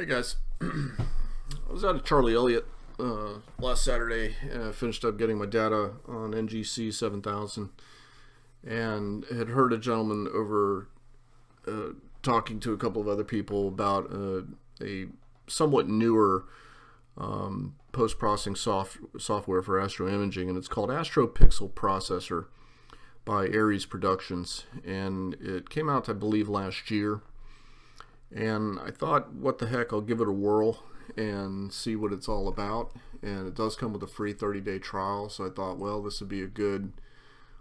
Hey guys, I was out at Charlie Elliott last Saturday and I finished up getting my data on NGC 7000 and had heard a gentleman over talking to a couple of other people about a somewhat newer post-processing software for astro imaging, and it's called Astro Pixel Processor by Aries Productions, and it came out I believe last year. And I thought, what the heck, I'll give it a whirl and see what it's all about. And it does come with a free 30-day trial, so I thought, well, this would be a good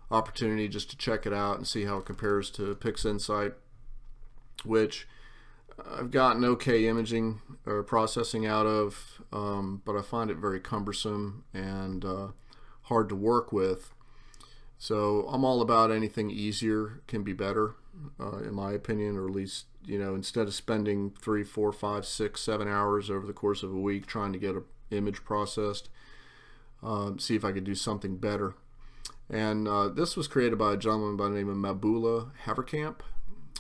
opportunity just to check it out and see how it compares to PixInsight, which I've gotten okay imaging or processing out of, but I find it very cumbersome and hard to work with. So I'm all about anything easier can be better, in my opinion, or at least, instead of spending 3, 4, 5, 6, 7 hours over the course of a week trying to get an image processed, see if I could do something better. And this was created by a gentleman by the name of Mabula Haverkamp,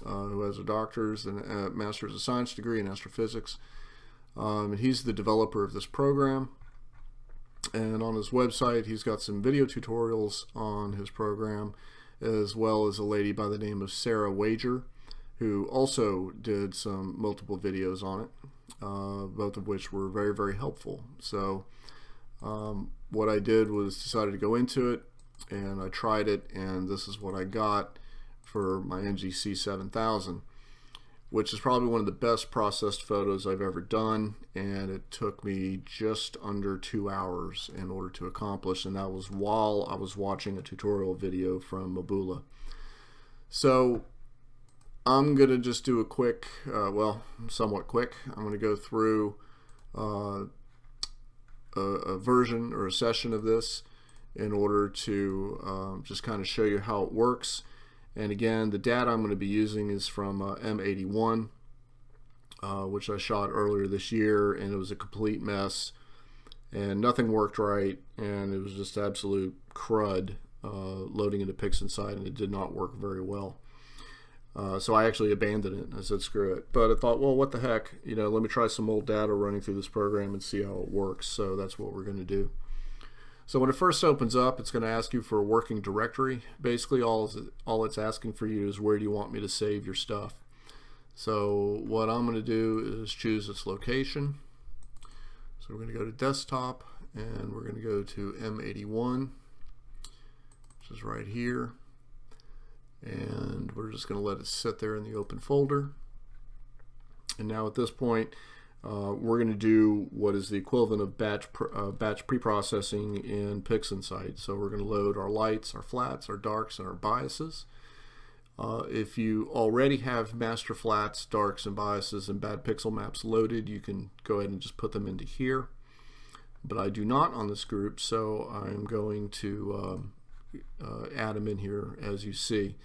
who has a doctor's and a master's of science degree in astrophysics. And he's the developer of this program. And on his website, he's got some video tutorials on his program, as well as a lady by the name of Sarah Wager, who also did some multiple videos on it, both of which were very, very helpful. So what I did was decided to go into it, and I tried it, and this is what I got for my NGC 7000, which is probably one of the best processed photos I've ever done, and it took me just under 2 hours in order to accomplish, and that was while I was watching a tutorial video from Mabula. So I'm going to just do a quick, somewhat quick, I'm going to go through a version or a session of this in order to just kind of show you how it works. And again, the data I'm going to be using is from M81, which I shot earlier this year, and it was a complete mess, and nothing worked right, and it was just absolute crud loading into PixInsight, and it did not work very well. So I actually abandoned it. I said, screw it. But I thought, well, what the heck? Let me try some old data running through this program and see how it works. So that's what we're going to do. So when it first opens up, it's going to ask you for a working directory. Basically, all it's asking for you is where do you want me to save your stuff. So what I'm going to do is choose its location. So we're going to go to desktop, and we're going to go to M81, which is right here. And we're just going to let it sit there in the open folder. And now at this point, we're going to do what is the equivalent of batch pre-processing in PixInsight. So we're going to load our lights, our flats, our darks, and our biases. If you already have master flats, darks, and biases and bad pixel maps loaded, you can go ahead and just put them into here. But I do not on this group, so I'm going to add them in here as you see.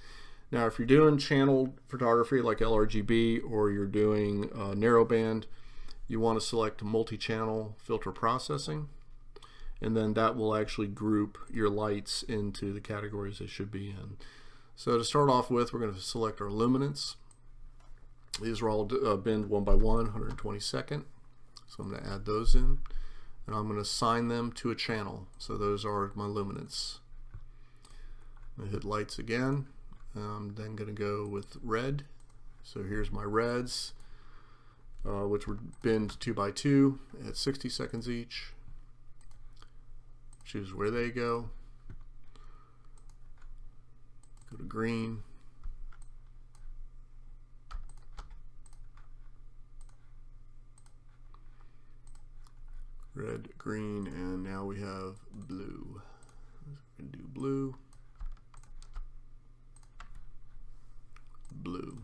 Now, if you're doing channel photography like LRGB, or you're doing narrowband, you want to select multi-channel filter processing, and then that will actually group your lights into the categories they should be in. So to start off with, we're going to select our luminance. These are all binned 1 by 1, 122nd. So I'm going to add those in, and I'm going to assign them to a channel. So those are my luminance. I'm going to hit lights again. I'm then going to go with red. So here's my reds, which were binned 2 by 2 at 60 seconds each. Choose where they go. Go to green. Red, green, and now we have blue. We're going to do blue. Blue.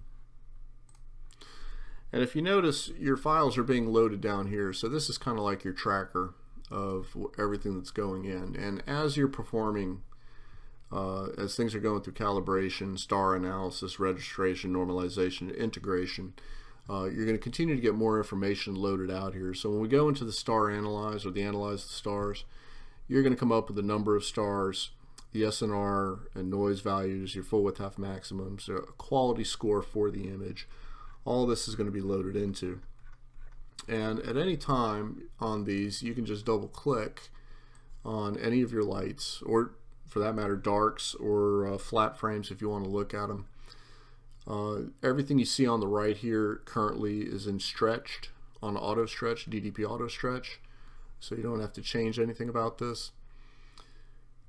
And if you notice, your files are being loaded down here, so this is kind of like your tracker of everything that's going in. And as you're performing, as things are going through calibration, star analysis, registration, normalization, integration, you're going to continue to get more information loaded out here. So when we go into the star analyze, or the analyze the stars, you're going to come up with a number of stars, the SNR and noise values, your full width half maximums, a quality score for the image. All this is going to be loaded into. And at any time on these, you can just double click on any of your lights, or for that matter, darks or flat frames if you want to look at them. Everything you see on the right here currently is in stretched, on auto stretch, DDP auto stretch, so you don't have to change anything about this.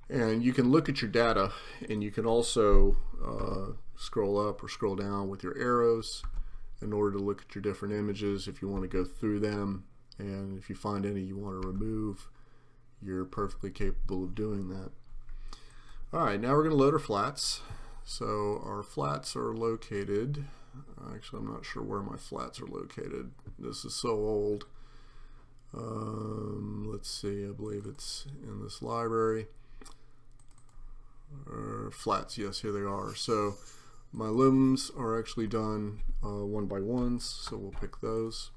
And you can look at your data, and you can also scroll up or scroll down with your arrows in order to look at your different images if you want to go through them, and if you find any you want to remove, you're perfectly capable of doing that. Alright, now we're going to load our flats. So our flats are located, actually I'm not sure where my flats are located. This is so old. Let's see, I believe it's in this library. Flats, yes, here they are. So my lumens are actually done one by ones, so we'll pick those.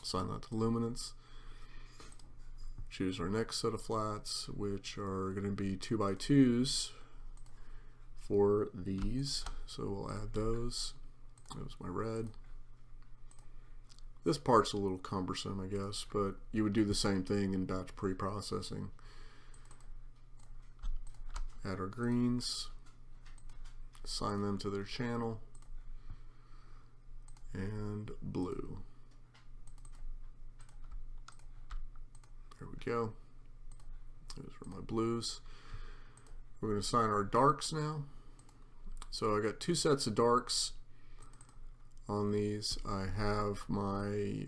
Assign that to luminance. Choose our next set of flats, which are going to be 2 by 2s for these. So we'll add those. That was my red. This part's a little cumbersome, I guess, but you would do the same thing in batch pre-processing. Add our greens, assign them to their channel, and blue. There we go. Those are my blues. We're going to assign our darks now. So I got 2 sets of darks on these. I have my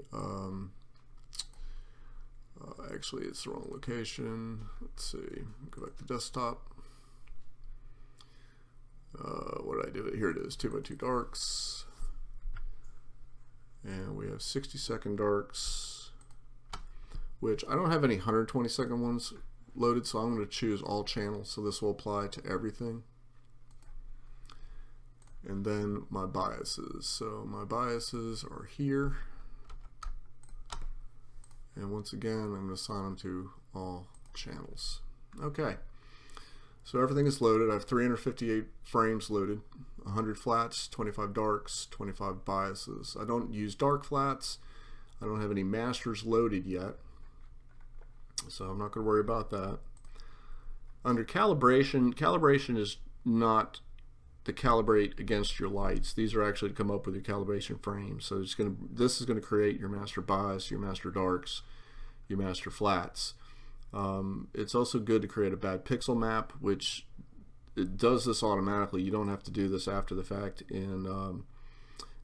actually it's the wrong location. Let's see, go back to desktop. What did I do? Here it is, 2 by 2 darks, and we have 60-second darks, which I don't have any 120-second ones loaded, so I'm going to choose all channels, so this will apply to everything. And then my biases. So my biases are here, and once again I'm going to assign them to all channels. Okay, so everything is loaded. I have 358 frames loaded, 100 flats, 25 darks, 25 biases. I don't use dark flats. I don't have any masters loaded yet, so I'm not going to worry about that. Under calibration, calibration is not to calibrate against your lights. These are actually to come up with your calibration frames. So this is going to create your master bias, your master darks, your master flats. It's also good to create a bad pixel map, which it does this automatically. You don't have to do this after the fact in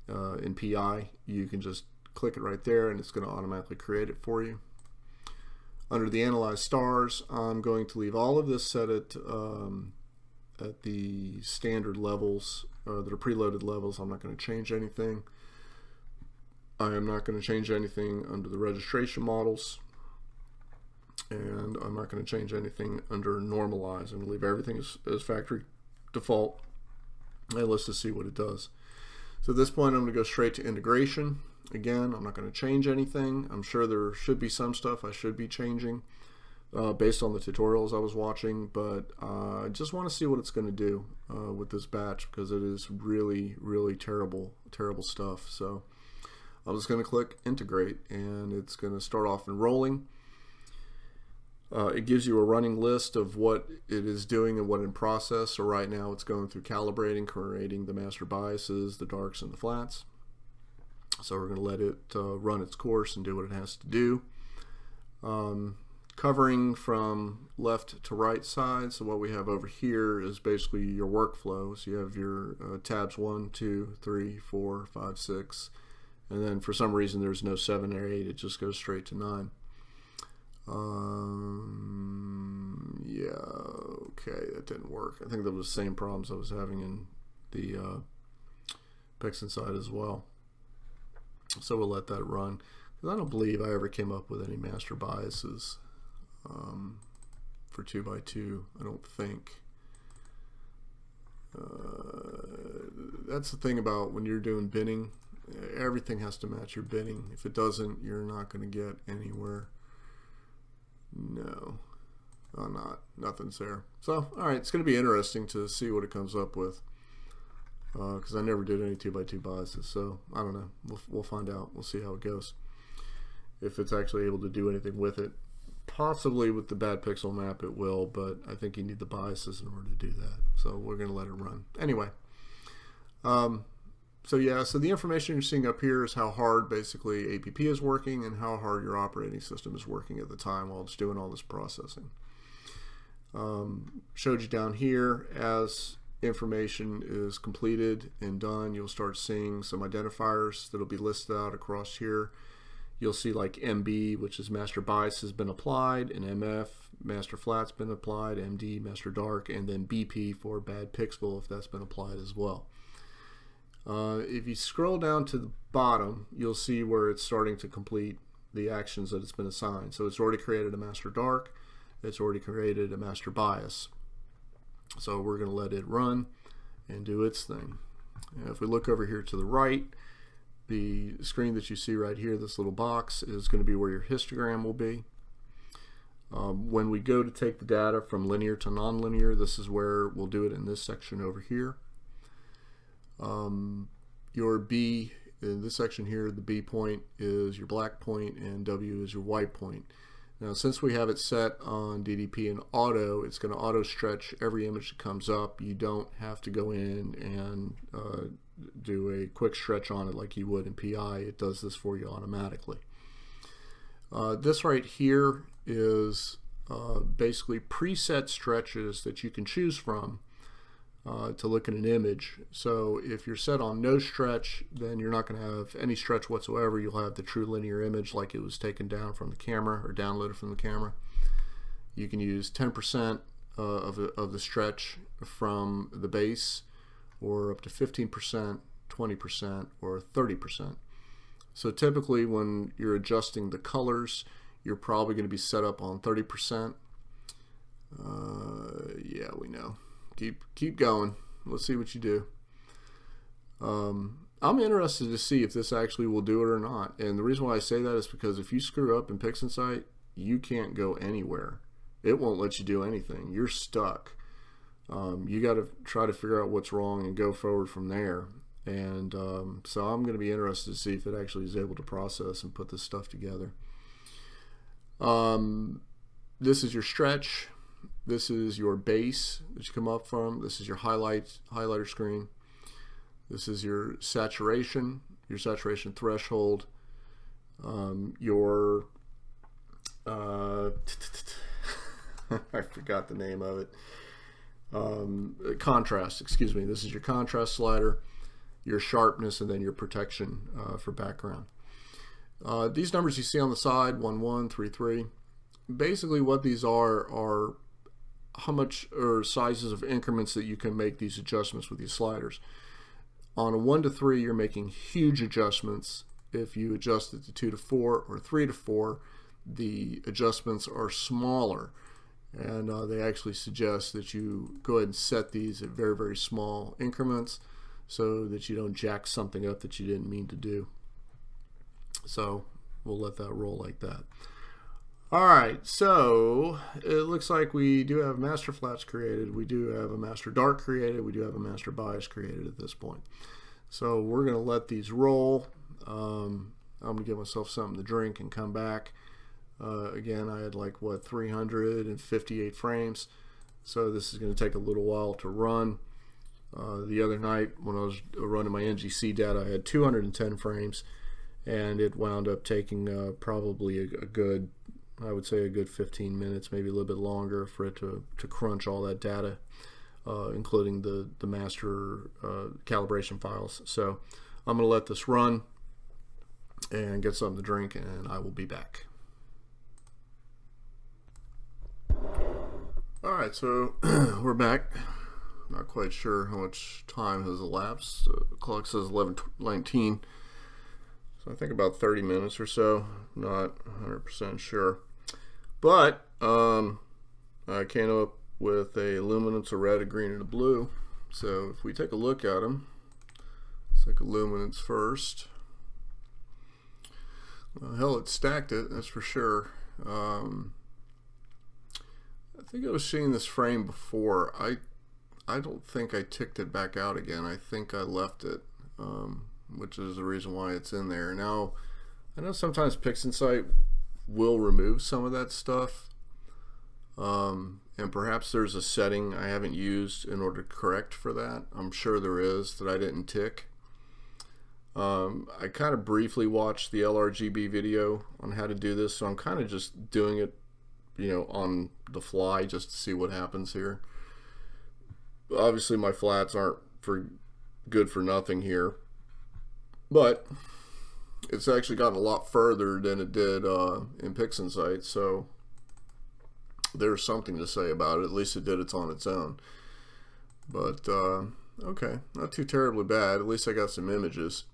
PI. You can just click it right there and it's going to automatically create it for you. Under the analyze stars, I'm going to leave all of this set at the standard levels that are preloaded levels. I'm not going to change anything. I am not going to change anything under the registration models, and I'm not going to change anything under normalize. I'm going to leave everything as factory default, and let's just see what it does. So at this point I'm going to go straight to integration. Again, I'm not going to change anything. I'm sure there should be some stuff I should be changing based on the tutorials I was watching, but I just want to see what it's going to do with this batch, because it is really, really terrible stuff. So I'm just going to click integrate, and it's going to start off enrolling. It gives you a running list of what it is doing and what in process. So right now it's going through calibrating, creating the master biases, the darks, and the flats. So we're going to let it run its course and do what it has to do. Covering from left to right side, so what we have over here is basically your workflow. So you have your tabs 1, 2, 3, 4, 5, 6, and then for some reason there's no 7 or 8, it just goes straight to 9. Yeah, okay, that didn't work. I think that was the same problems I was having in the Pixel side as well. So we'll let that run, because I don't believe I ever came up with any master biases for 2 by 2. I don't think. That's the thing about when you're doing binning. Everything has to match your binning. If it doesn't, you're not going to get anywhere. No, nothing's there. So, all right, it's going to be interesting to see what it comes up with. because I never did any 2x2 biases, so I don't know. We'll find out. We'll see how it goes. If it's actually able to do anything with it. Possibly with the bad pixel map it will, but I think you need the biases in order to do that. So we're going to let it run. Anyway, so yeah, so the information you're seeing up here is how hard basically APP is working and how hard your operating system is working at the time while it's doing all this processing. Showed you down here, as information is completed and done, you'll start seeing some identifiers that'll be listed out across here. You'll see like MB, which is master bias, has been applied, and MF, master flat's been applied, MD, master dark, and then BP for bad pixel if that's been applied as well. If you scroll down to the bottom, you'll see where it's starting to complete the actions that it's been assigned. So it's already created a master dark, it's already created a master bias. So we're going to let it run and do its thing. And if we look over here to the right, the screen that you see right here, this little box, is going to be where your histogram will be. When we go to take the data from linear to nonlinear, this is where we'll do it in this section over here. Your B, in this section here, the B point is your black point and W is your white point. Now, since we have it set on DDP and auto, it's going to auto stretch every image that comes up. You don't have to go in and do a quick stretch on it like you would in PI. It does this for you automatically. This right here is basically preset stretches that you can choose from to look at an image. So if you're set on no stretch, then you're not going to have any stretch whatsoever. You'll have the true linear image like it was taken down from the camera or downloaded from the camera. You can use 10% of the stretch from the base, or up to 15%, 20%, or 30%. So typically when you're adjusting the colors, you're probably going to be set up on 30%. Yeah, we know. Keep going. Let's see what you do. I'm interested to see if this actually will do it or not. And the reason why I say that is because if you screw up in PixInsight, you can't go anywhere. It won't let you do anything. You're stuck. You got to try to figure out what's wrong and go forward from there. And so I'm going to be interested to see if it actually is able to process and put this stuff together. This is your stretch. This is your base that you come up from. This is your highlighter screen. This is your saturation threshold. Your I forgot the name of it. Contrast, excuse me. This is your contrast slider, your sharpness, and then your protection for background. These numbers you see on the side, 1, 1, 3, 3. Basically what these are how much or sizes of increments that you can make these adjustments with these sliders. On a 1 to 3, you're making huge adjustments. If you adjust it to 2 to 4 or 3 to 4, the adjustments are smaller. And they actually suggest that you go ahead and set these at very, very small increments so that you don't jack something up that you didn't mean to do. So we'll let that roll like that. Alright, so it looks like we do have master flats created, we do have a master dark created, we do have a master bias created at this point. So we're going to let these roll. I'm going to give myself something to drink and come back. Again, I had like, what, 358 frames, so this is going to take a little while to run. The other night when I was running my NGC data, I had 210 frames, and it wound up taking probably a good, I would say a good 15 minutes, maybe a little bit longer for it to crunch all that data, including the master calibration files. So I'm going to let this run and get something to drink, and I will be back. Alright, so we're back. Not quite sure how much time has elapsed. The clock says 11:19. So I think about 30 minutes or so. Not 100% sure. But I came up with a luminance, a red, a green, and a blue. So if we take a look at them, let's take a luminance first. Hell, it stacked it, that's for sure. I think I was seeing this frame before. I I don't think I ticked it back out again. I think I left it, which is the reason why it's in there. Now, I know sometimes PixInsight will remove some of that stuff, and perhaps there's a setting I haven't used in order to correct for that. I'm sure there is that I didn't tick. I kind of briefly watched the LRGB video on how to do this, so I'm kind of just doing it, you know, on the fly just to see what happens here. Obviously my flats aren't good for nothing here, but it's actually gotten a lot further than it did in PixInsight, so there's something to say about it. At least it did it on its own. But okay, not too terribly bad. At least I got some images.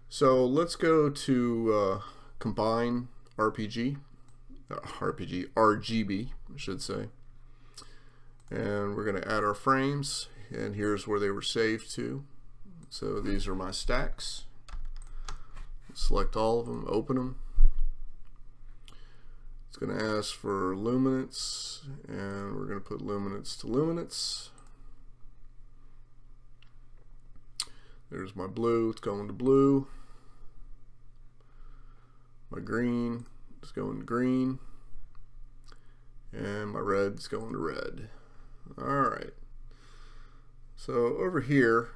So let's go to combine RGB, I should say. And we're going to add our frames, and here's where they were saved to. So these are my stacks. Select all of them, open them. It's going to ask for luminance, and we're going to put luminance to luminance. There's my blue, it's going to blue. My green is going to green. And my red is going to red. Alright. So over here,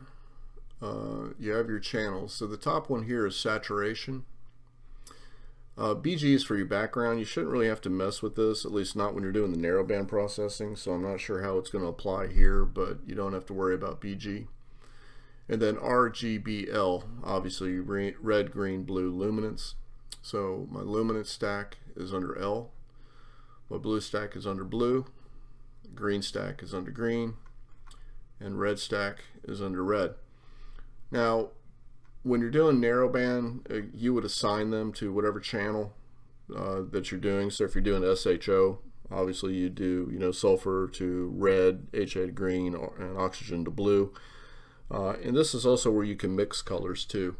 you have your channels. So the top one here is saturation. BG is for your background. You shouldn't really have to mess with this, at least not when you're doing the narrowband processing. So I'm not sure how it's going to apply here, but you don't have to worry about BG. And then RGBL, obviously red, green, blue, luminance. So my luminance stack is under L. My blue stack is under blue. Green stack is under green. And red stack is under red. Now, when you're doing narrowband, you would assign them to whatever channel that you're doing. So if you're doing SHO, obviously you do, you know, sulfur to red, HA to green, and oxygen to blue. And this is also where you can mix colors too.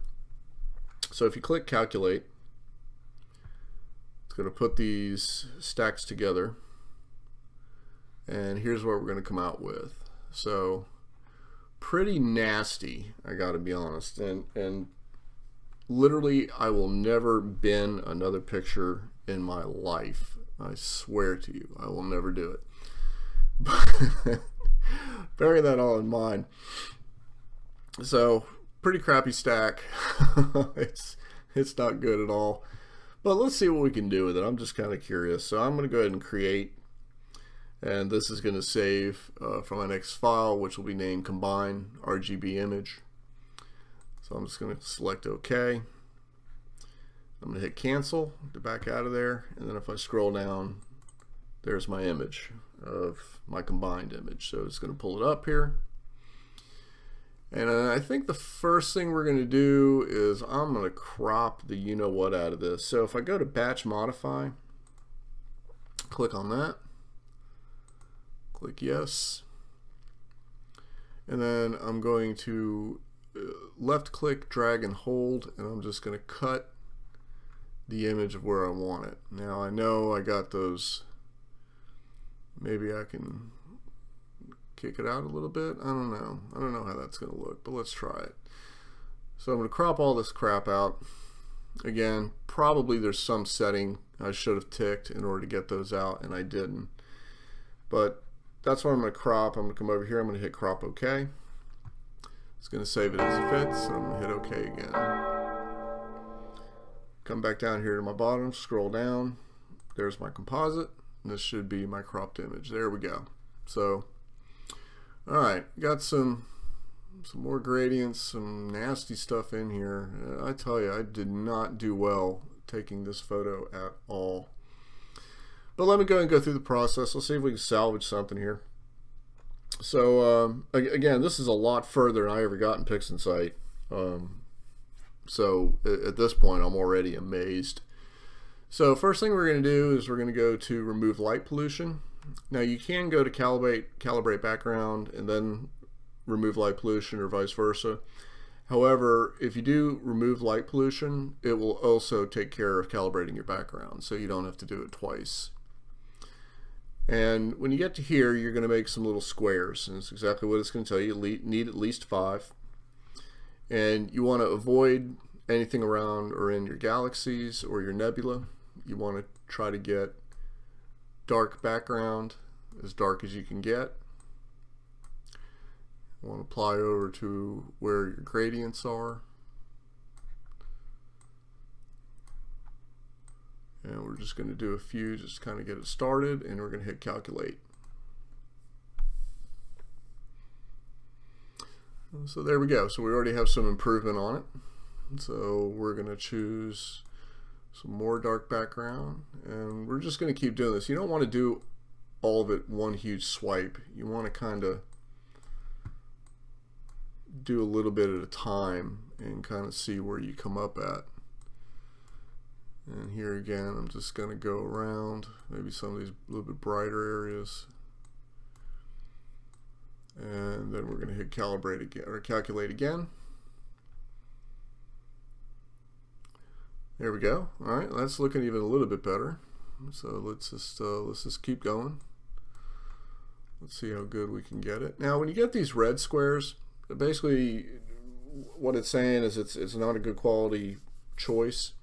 So if you click calculate, it's going to put these stacks together, and here's what we're going to come out with. So pretty nasty, I got to be honest, and literally I will never bin another picture in my life. I swear to you, I will never do it. But bearing that all in mind, so pretty crappy stack. it's not good at all, but let's see what we can do with it. I'm just kind of curious. So I'm going to go ahead and create, and this is going to save from my next file, which will be named combine RGB image. So I'm just going to select OK. I'm going to hit cancel to back out of there, and then if I scroll down, there's my image of my combined image. So it's going to pull it up here. And I think the first thing we're going to do is I'm going to crop the you-know-what out of this. So if I go to batch modify, click on that, click yes, and then I'm going to left click, drag and hold, and I'm just going to cut the image of where I want it. Now I know I got those, maybe I can kick it out a little bit. I don't know how that's going to look, but let's try it. So I'm going to crop all this crap out. Again, probably there's some setting I should have ticked in order to get those out, and I didn't. But that's what I'm going to crop. I'm going to come over here, I'm going to hit crop OK. It's going to save it as it fits, so I'm going to hit OK again. Come back down here to my bottom, scroll down. There's my composite, and this should be my cropped image. There we go. So alright, got some more gradients, some nasty stuff in here. I tell you, I did not do well taking this photo at all. But let me go and go through the process. Let's see if we can salvage something here. So again, this is a lot further than I ever got in PixInsight. So at this point, I'm already amazed. So first thing we're going to do is we're going to go to remove light pollution. Now you can go to calibrate background and then remove light pollution, or vice versa. However, if you do remove light pollution, it will also take care of calibrating your background, so you don't have to do it twice. And when you get to here, you're going to make some little squares, and it's exactly what it's going to tell you. You need at least 5. And you want to avoid anything around or in your galaxies or your nebula. You want to try to get dark background, as dark as you can get. You want to apply over to where your gradients are. And we're just going to do a few just to kind of get it started, and we're going to hit calculate. So there we go. So we already have some improvement on it. So we're going to choose some more dark background, and we're just going to keep doing this. You don't want to do all of it one huge swipe. You want to kind of do a little bit at a time and kind of see where you come up at. And here again, I'm just going to go around maybe some of these a little bit brighter areas. And then we're going to hit calibrate again, or calculate again. There we go. All right, that's looking even a little bit better. So let's just keep going. Let's see how good we can get it. Now, when you get these red squares, basically what it's saying is it's not a good quality choice.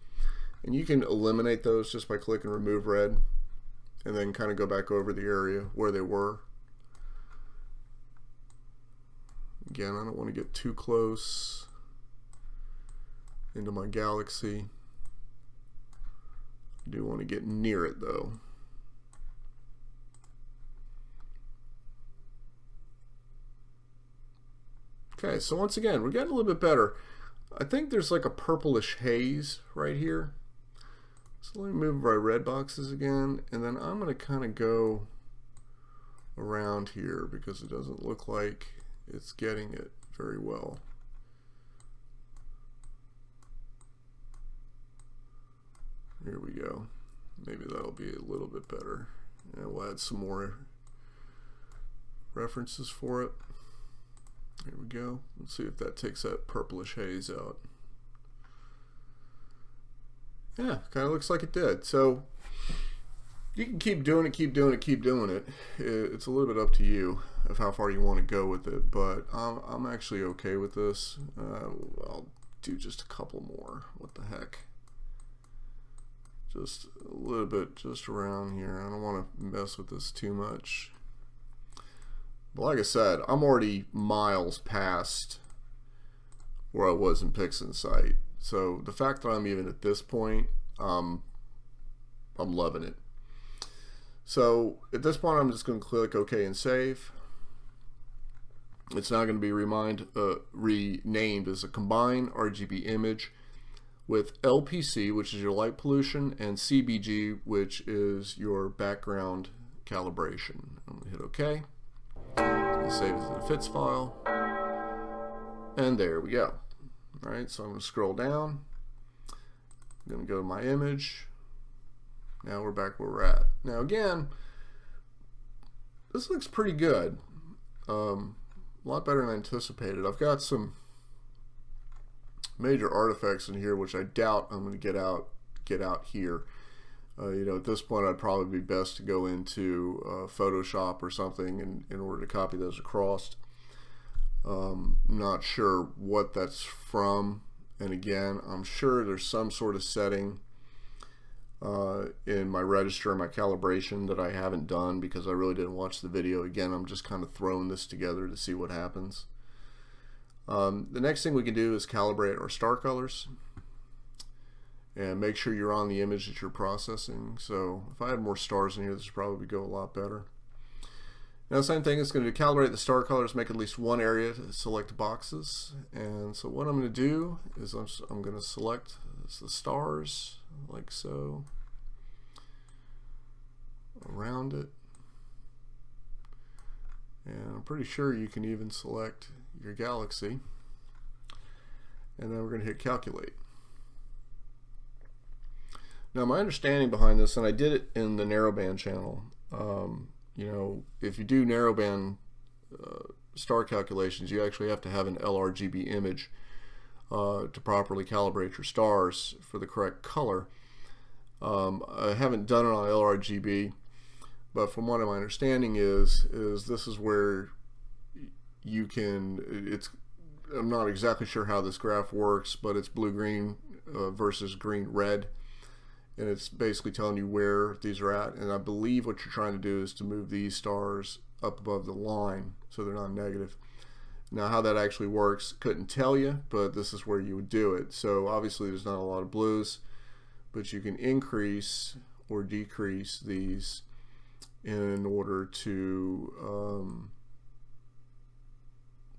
And you can eliminate those just by clicking remove red and then kind of go back over the area where they were. Again, I don't want to get too close into my galaxy. I do want to get near it though. Okay, so once again, we're getting a little bit better. I think there's like a purplish haze right here. So let me move my red boxes again, and then I'm going to kind of go around here because it doesn't look like it's getting it very well. Here we go. Maybe that'll be a little bit better. And we'll add some more references for it. Here we go. Let's see if that takes that purplish haze out. Yeah, kind of looks like it did. So you can keep doing it, keep doing it, keep doing it. It's a little bit up to you of how far you want to go with it, but I'm actually okay with this. I'll do just a couple more. What the heck? Just a little bit just around here. I don't want to mess with this too much. But like I said, I'm already miles past where I was in PixInsight. So the fact that I'm even at this point, I'm loving it. So at this point, I'm just going to click OK and save. It's now going to be renamed as a combined RGB image with LPC, which is your light pollution, and CBG, which is your background calibration. I'm going to hit OK. Save it to the FITS file, and there we go. All right, so I'm going to scroll down. I'm going to go to my image. Now we're back where we're at. Now again, this looks pretty good. A lot better than I anticipated. I've got some major artifacts in here, which I doubt I'm going to get out here. You know, at this point, I'd probably be best to go into Photoshop or something in order to copy those across. Not sure what that's from, and again, I'm sure there's some sort of setting in my register and my calibration that I haven't done because I really didn't watch the video. Again, I'm just kind of throwing this together to see what happens. The next thing we can do is calibrate our star colors and make sure you're on the image that you're processing. So if I had more stars in here, this would probably go a lot better. Now the same thing, it's going to calibrate the star colors, make at least one area to select boxes. And so what I'm going to do is I'm going to select the stars like so, around it. And I'm pretty sure you can even select your galaxy. And then we're going to hit calculate. Now my understanding behind this, and I did it in the narrowband channel, you know, if you do narrowband star calculations, you actually have to have an LRGB image to properly calibrate your stars for the correct color. I haven't done it on LRGB, But from what my understanding is this is where you can, I'm not exactly sure how this graph works, but it's blue-green versus green-red. And it's basically telling you where these are at. And I believe what you're trying to do is to move these stars up above the line so they're not negative. Now how that actually works, couldn't tell you, but this is where you would do it. So obviously there's not a lot of blues, but you can increase or decrease these in order to,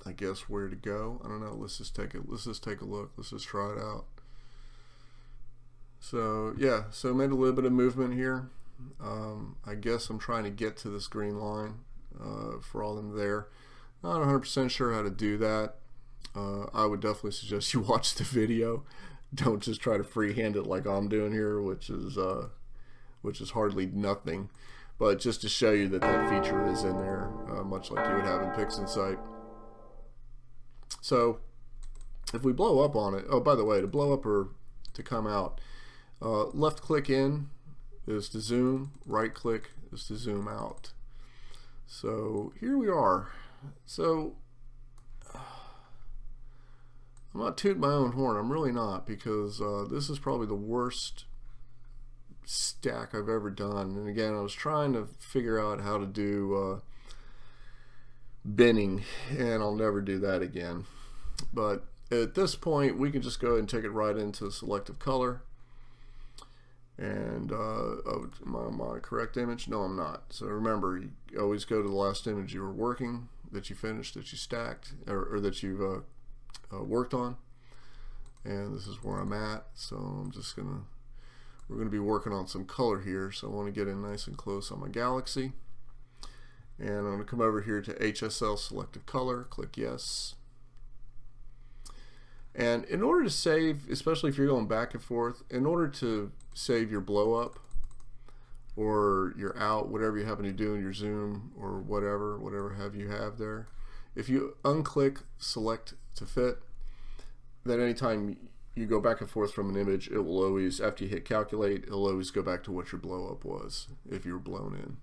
I guess, where to go. I don't know. Let's just take a look. Let's just try it out. So yeah, so I made a little bit of movement here. I guess I'm trying to get to this green line for all them there. Not 100% sure how to do that. I would definitely suggest you watch the video. Don't just try to freehand it like I'm doing here, which is hardly nothing. But just to show you that that feature is in there, much like you would have in PixInsight. So if we blow up on it, oh, by the way, to blow up or to come out, left click in is to zoom, right click is to zoom out. So here we are. So I'm not tooting my own horn, I'm really not, because this is probably the worst stack I've ever done. And again, I was trying to figure out how to do binning, and I'll never do that again. But at this point we can just go ahead and take it right into selective color. And oh, am I on my correct image? No, I'm not. So remember, you always go to the last image you were working, that you finished, that you stacked, or that you've worked on. And this is where I'm at. So I'm just gonna, we're gonna be working on some color here. So I want to get in nice and close on my galaxy. And I'm gonna come over here to HSL selective color, click yes. And in order to save, especially if you're going back and forth, in order to save your blow up or your out, whatever you happen to do in your zoom or whatever have you have there, if you unclick select to fit, then anytime you go back and forth from an image, it will always, after you hit calculate, it'll always go back to what your blow up was if you were blown in.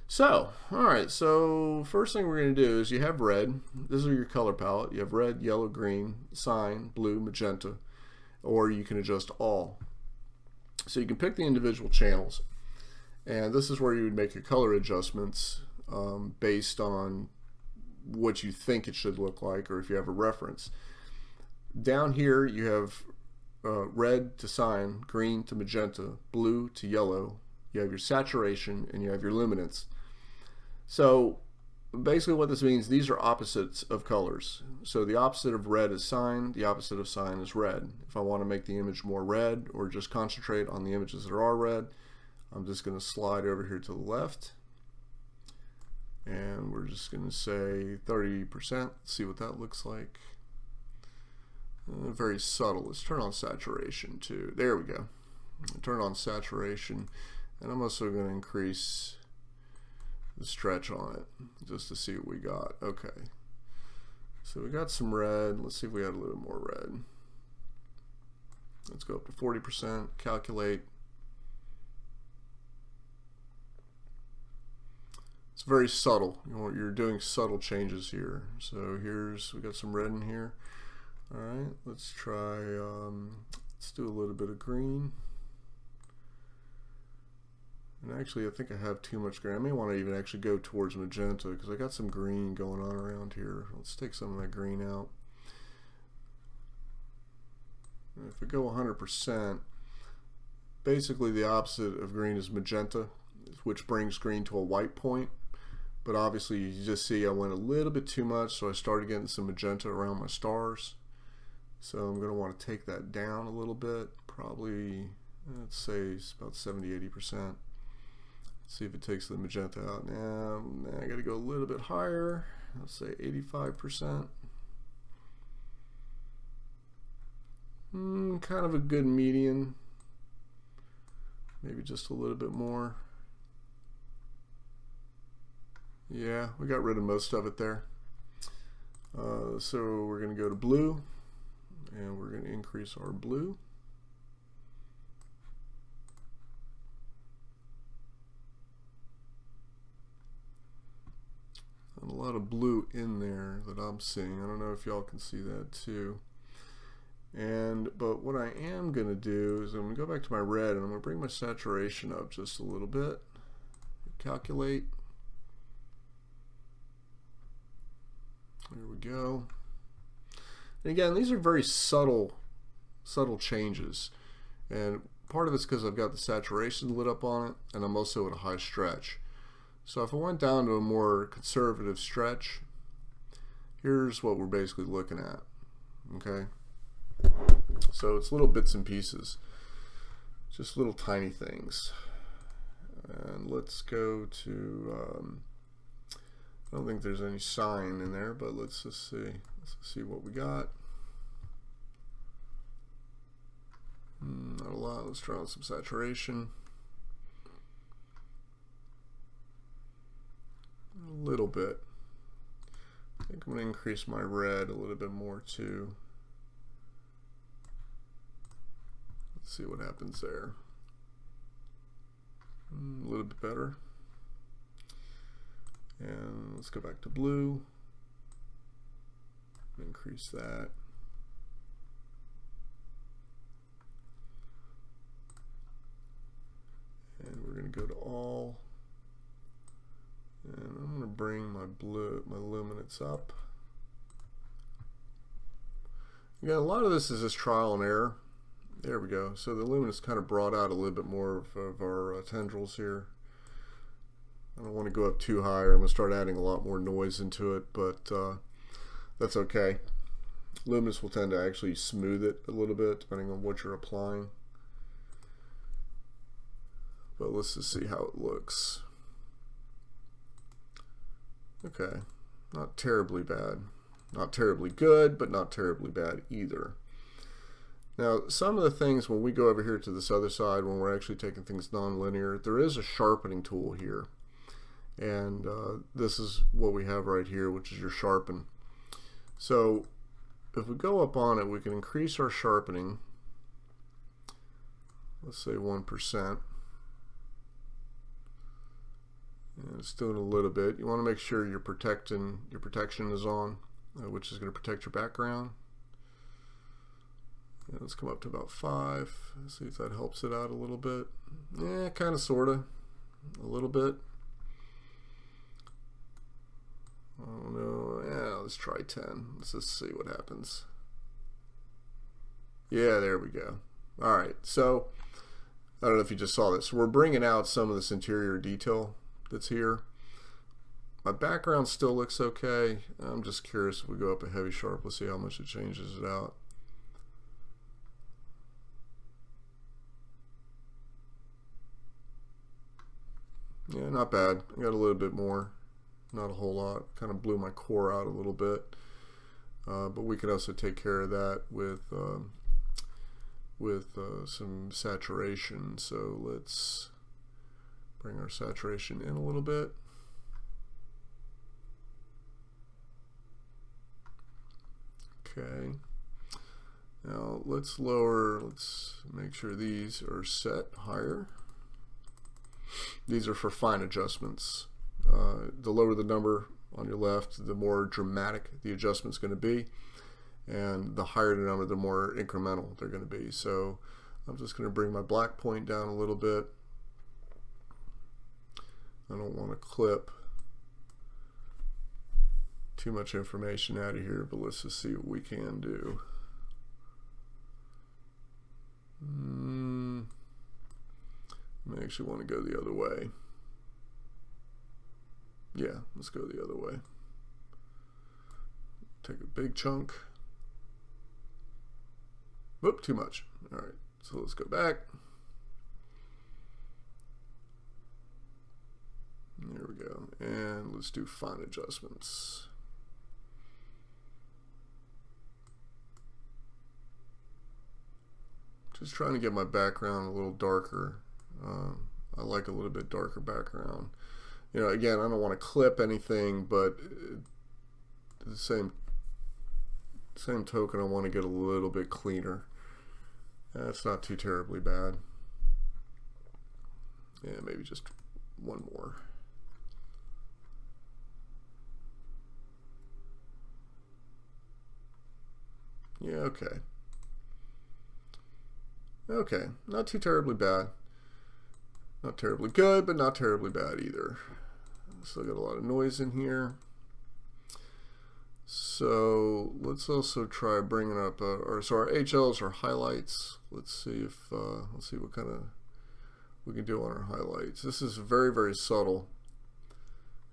So, alright, so first thing we're going to do is you have red. This is your color palette. You have red, yellow, green, cyan, blue, magenta, or you can adjust all. So you can pick the individual channels, and this is where you would make your color adjustments based on what you think it should look like, or if you have a reference. Down here you have red to cyan, green to magenta, blue to yellow. You have your saturation, and you have your luminance. So basically what this means, these are opposites of colors. So the opposite of red is cyan, the opposite of cyan is red. If I want to make the image more red or just concentrate on the images that are red, I'm just going to slide over here to the left. And we're just going to say 30%, see what that looks like. Very subtle. Let's turn on saturation too. There we go. Turn on saturation. And I'm also going to increase the stretch on it just to see what we got. Okay, so we got some red. Let's see if we had a little more red. Let's go up to 40%, calculate. It's very subtle. You're doing subtle changes here. So we got some red in here. All right, let's try, let's do a little bit of green. And actually, I think I have too much green. I may want to even actually go towards magenta because I got some green going on around here. Let's take some of that green out. And if we go 100%, basically the opposite of green is magenta, which brings green to a white point. But obviously, you just see I went a little bit too much, so I started getting some magenta around my stars. So I'm going to want to take that down a little bit, probably, let's say it's about 70–80%. See if it takes the magenta out. Now I got to go a little bit higher. Let's say 85%. Kind of a good median. Maybe just a little bit more. Yeah, we got rid of most of it there. So we're going to go to blue, and we're going to increase our blue. lot of blue in there that I'm seeing. I don't know if y'all can see that too. But what I am going to do is I'm going to go back to my red and I'm going to bring my saturation up just a little bit. Calculate. There we go. And again, these are very subtle changes. And part of it's because I've got the saturation lit up on it, and I'm also at a high stretch. So if I went down to a more conservative stretch, here's what we're basically looking at. Okay? So it's little bits and pieces, just little tiny things. And let's go to, I don't think there's any sign in there, but let's just see. Let's see what we got. Not a lot. Let's try on some saturation. A little bit. I think I'm going to increase my red a little bit more too. Let's see what happens there. A little bit better. And let's go back to blue. Increase that. And we're going to go to all. And I'm going to bring my luminance up. Again, a lot of this is just trial and error. There we go. So the luminance kind of brought out a little bit more of our tendrils here. I don't want to go up too high or I'm going to start adding a lot more noise into it, but that's okay. Luminance will tend to actually smooth it a little bit depending on what you're applying. But let's just see how it looks. Okay, not terribly bad. Not terribly good, but not terribly bad either. Now, some of the things when we go over here to this other side, when we're actually taking things non-linear, there is a sharpening tool here. And this is what we have right here, which is your sharpen. So if we go up on it, we can increase our sharpening. Let's say 1%. And it's doing a little bit. You want to make sure your protection is on, which is going to protect your background. Yeah, let's come up to about 5. Let's see if that helps it out a little bit. Yeah, kind of, sort of. A little bit. Oh no, yeah, let's try 10. Let's just see what happens. Yeah, there we go. Alright, so I don't know if you just saw this. So we're bringing out some of this interior detail that's here. My background still looks okay. I'm just curious if we go up a heavy sharp, let's see how much it changes it out. Yeah, not bad. I got a little bit more. Not a whole lot. Kind of blew my core out a little bit. But we can also take care of that with some saturation. So let's bring our saturation in a little bit. Okay. Now let's make sure these are set higher. These are for fine adjustments. The lower the number on your left, the more dramatic the adjustment's going to be, and the higher the number, the more incremental they're going to be. So I'm just going to bring my black point down a little bit. I don't want to clip too much information out of here, but let's just see what we can do. I actually want to go the other way. Yeah, let's go the other way. Take a big chunk. Whoop, too much. All right, so let's go back. There we go. And let's do fine adjustments. Just trying to get my background a little darker. I like a little bit darker background. You know, again, I don't want to clip anything, but the same token, I want to get a little bit cleaner. That's not too terribly bad. Yeah, maybe just one more. Yeah, okay. Okay, not too terribly bad. Not terribly good, but not terribly bad either. Still got a lot of noise in here. So let's also try bringing up so our HLs are highlights. Let's see what kind of we can do on our highlights. This is very, very subtle,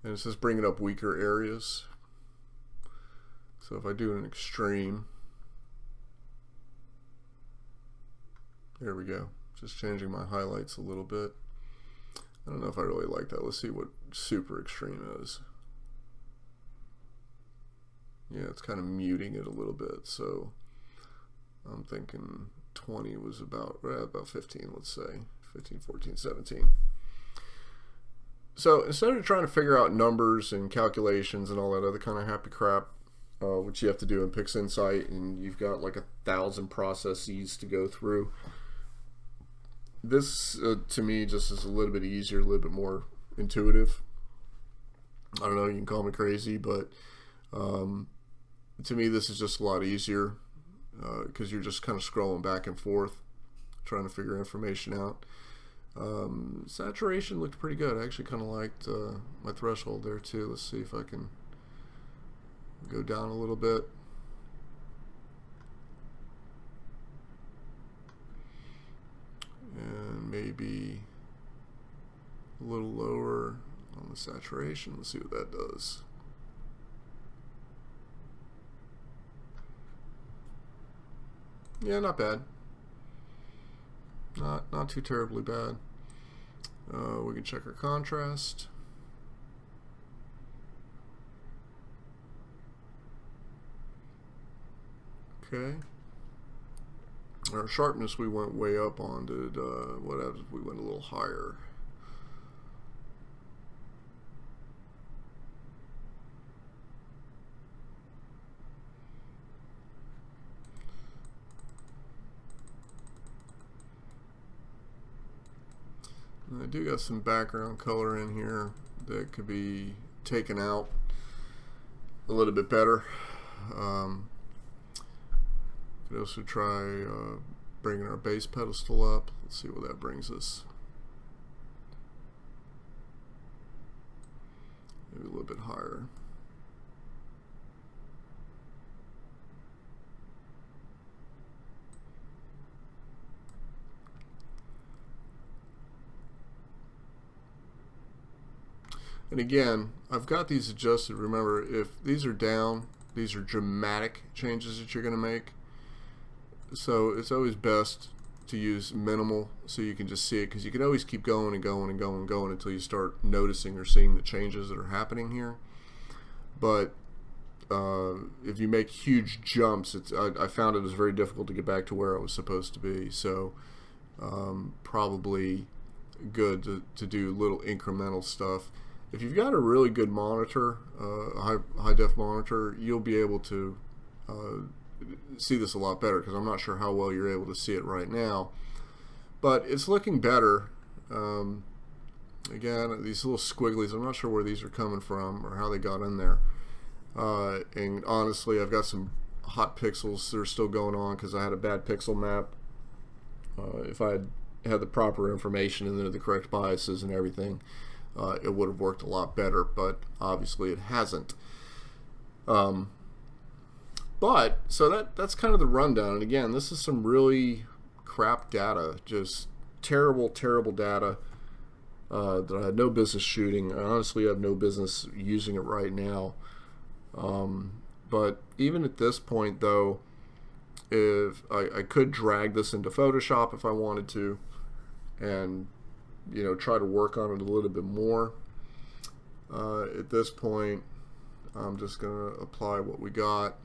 and it says bringing up weaker areas. So if I do an extreme, there we go. Just changing my highlights a little bit. I don't know if I really like that. Let's see what super extreme is. Yeah, it's kind of muting it a little bit. So I'm thinking 20 was about 15, let's say. 15, 14, 17. So instead of trying to figure out numbers and calculations and all that other kind of happy crap, which you have to do in PixInsight, and you've got like 1,000 processes to go through, this to me just is a little bit easier, a little bit more intuitive. I don't know, you can call me crazy, but to me this is just a lot easier because you're just kind of scrolling back and forth trying to figure information out. Saturation looked pretty good. I actually kind of liked my threshold there too. Let's see if I can go down a little bit. And maybe a little lower on the saturation. Let's see what that does. Yeah, not bad. Not too terribly bad. We can check our contrast. Okay. Our sharpness we went way up on. Did what happens if we went a little higher? I do got some background color in here that could be taken out a little bit better. Could also try bringing our base pedestal up. Let's see what that brings us. Maybe a little bit higher. And again, I've got these adjusted. Remember, if these are down, these are dramatic changes that you're going to make. So it's always best to use minimal so you can just see it, because you can always keep going and going and going and going until you start noticing or seeing the changes that are happening here. But if you make huge jumps, I found it was very difficult to get back to where I was supposed to be. So probably good to do little incremental stuff. If you've got a really good monitor, a high def monitor, you'll be able to see this a lot better, because I'm not sure how well you're able to see it right now, but it's looking better. Again, these little squigglies, I'm not sure where these are coming from or how they got in there, and honestly I've got some hot pixels that are still going on because I had a bad pixel map. If I had the proper information and the correct biases and everything, it would have worked a lot better, but obviously it hasn't. But so that's kind of the rundown. And again, this is some really crap data, just terrible data that I had no business shooting. I honestly have no business using it right now. But even at this point, though, if I could drag this into Photoshop if I wanted to, and try to work on it a little bit more. At this point, I'm just going to apply what we got.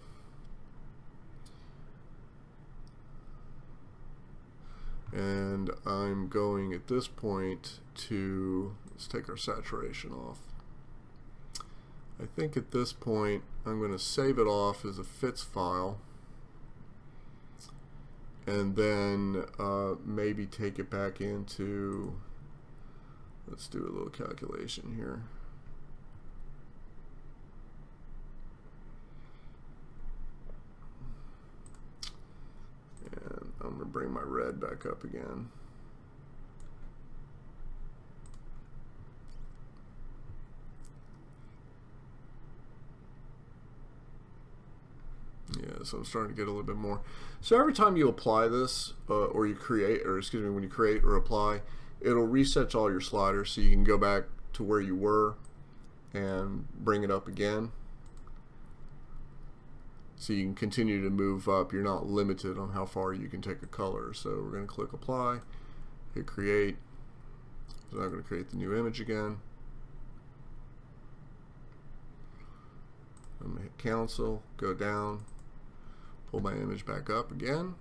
And I'm going at this point to, let's take our saturation off. I think at this point I'm going to save it off as a FITS file, and then maybe take it back into, let's do a little calculation here. head back up again. Yeah, so I'm starting to get a little bit more. So every time you apply this, or you create, or excuse me, when you create or apply, it'll reset all your sliders so you can go back to where you were and bring it up again. So you can continue to move up. You're not limited on how far you can take a color. So we're going to click apply, hit create. So I'm going to create the new image again. I'm going to hit cancel, go down, pull my image back up again.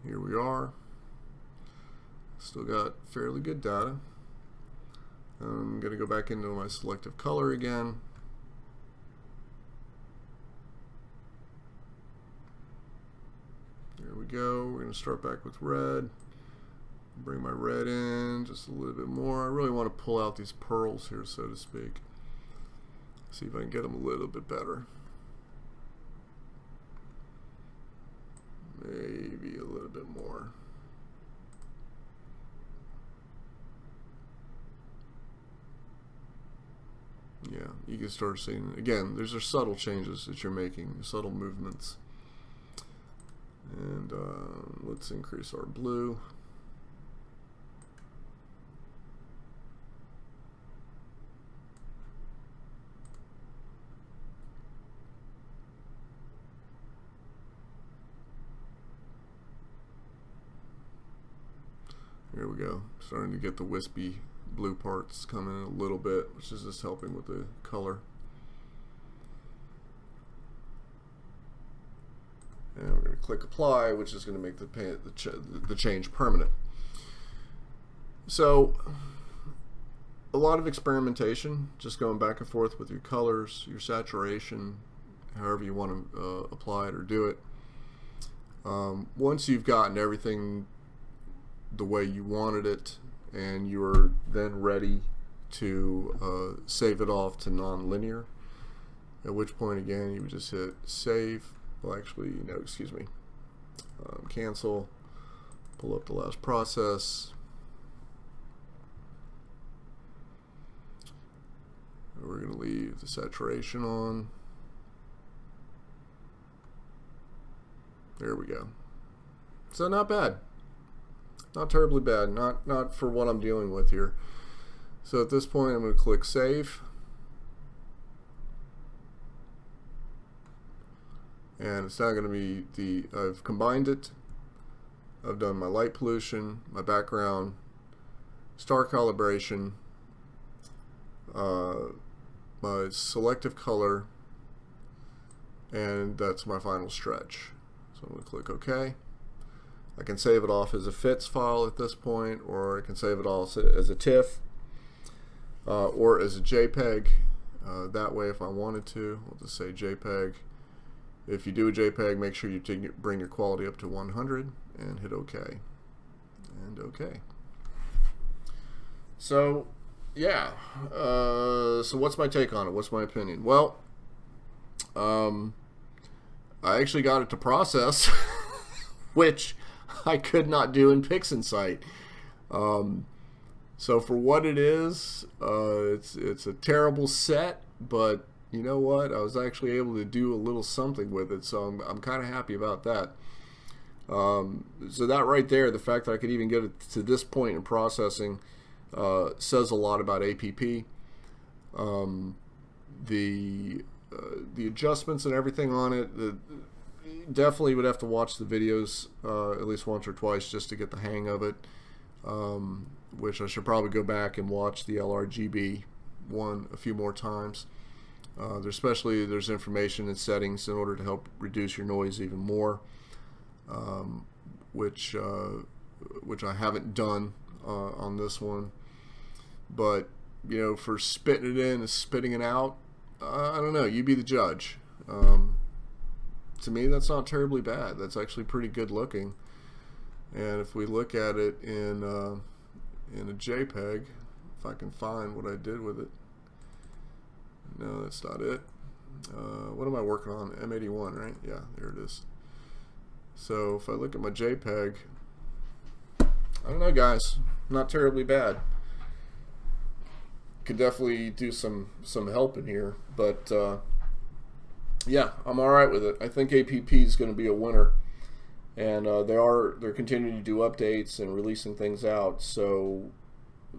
Here we are. Still got fairly good data. I'm going to go back into my selective color again. There we go. We're going to start back with red. Bring my red in just a little bit more. I really want to pull out these pearls here, so to speak. See if I can get them a little bit better. Maybe a little bit more. Yeah, you can start seeing, again, there's subtle changes that you're making, subtle movements. And let's increase our blue. Here we go. Starting to get the wispy blue parts coming in a little bit, which is just helping with the color. And we're going to click apply, which is going to make the change permanent. So a lot of experimentation, just going back and forth with your colors, your saturation, however you want to apply it or do it. Once you've gotten everything the way you wanted it, and you're then ready to save it off to non-linear, at which point again you would just hit save. Well, actually, no, excuse me, cancel, pull up the last process. We're going to leave the saturation on. There we go. So not bad. Not terribly bad, not for what I'm dealing with here. So at this point I'm going to click save. And it's now going to be I've combined it. I've done my light pollution, my background, star calibration, my selective color, and that's my final stretch. So I'm going to click OK. I can save it off as a FITS file at this point, or I can save it all as a TIFF, or as a JPEG. That way, if I wanted to, we'll just say JPEG. If you do a JPEG, make sure you bring your quality up to 100 and hit OK. And OK. So, yeah. So what's my take on it? What's my opinion? Well, I actually got it to process, which I could not do in PixInsight. So for what it is, it's a terrible set, but you know what? I was actually able to do a little something with it, so I'm kind of happy about that. So that right there, the fact that I could even get it to this point in processing, says a lot about APP. The adjustments and everything on it, definitely would have to watch the videos at least once or twice just to get the hang of it, which I should probably go back and watch the LRGB one a few more times. There's information and settings in order to help reduce your noise even more, which I haven't done on this one. But you know, for spitting it in and spitting it out, I don't know. You be the judge. To me, that's not terribly bad. That's actually pretty good looking. And if we look at it in a JPEG, if I can find what I did with it. No, that's not it. What am I working on? M81, right? Yeah, there it is. So if I look at my JPEG, I don't know, guys, not terribly bad. Could definitely do some help in here, but yeah, I'm all right with it. I think APP is going to be a winner, and they're continuing to do updates and releasing things out. So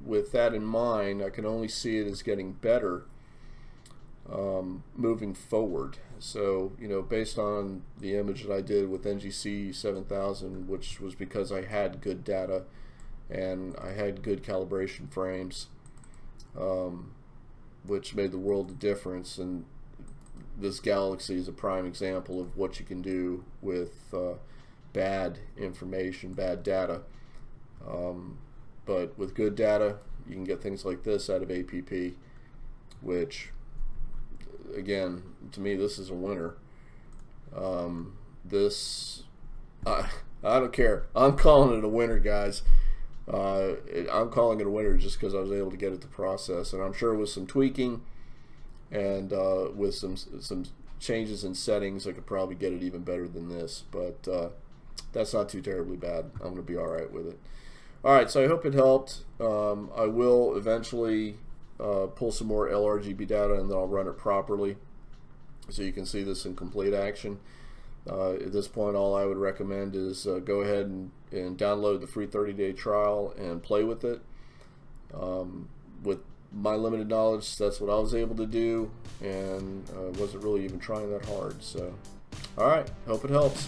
with that in mind, I can only see it as getting better moving forward. So, you know, based on the image that I did with NGC 7000, which was because I had good data and I had good calibration frames, which made the world of difference. And this galaxy is a prime example of what you can do with bad information, bad data. But with good data, you can get things like this out of APP, which, again, to me, this is a winner. I don't care. I'm calling it a winner, guys. I'm calling it a winner just because I was able to get it to process, and I'm sure with some tweaking and with some changes in settings, I could probably get it even better than this. But that's not too terribly bad. I'm going to be all right with it. All right, so I hope it helped. I will eventually pull some more LRGB data, and then I'll run it properly so you can see this in complete action. At this point, all I would recommend is go ahead and download the free 30-day trial and play with it. With my limited knowledge, that's what I was able to do, and wasn't really even trying that hard. So, all right, hope it helps.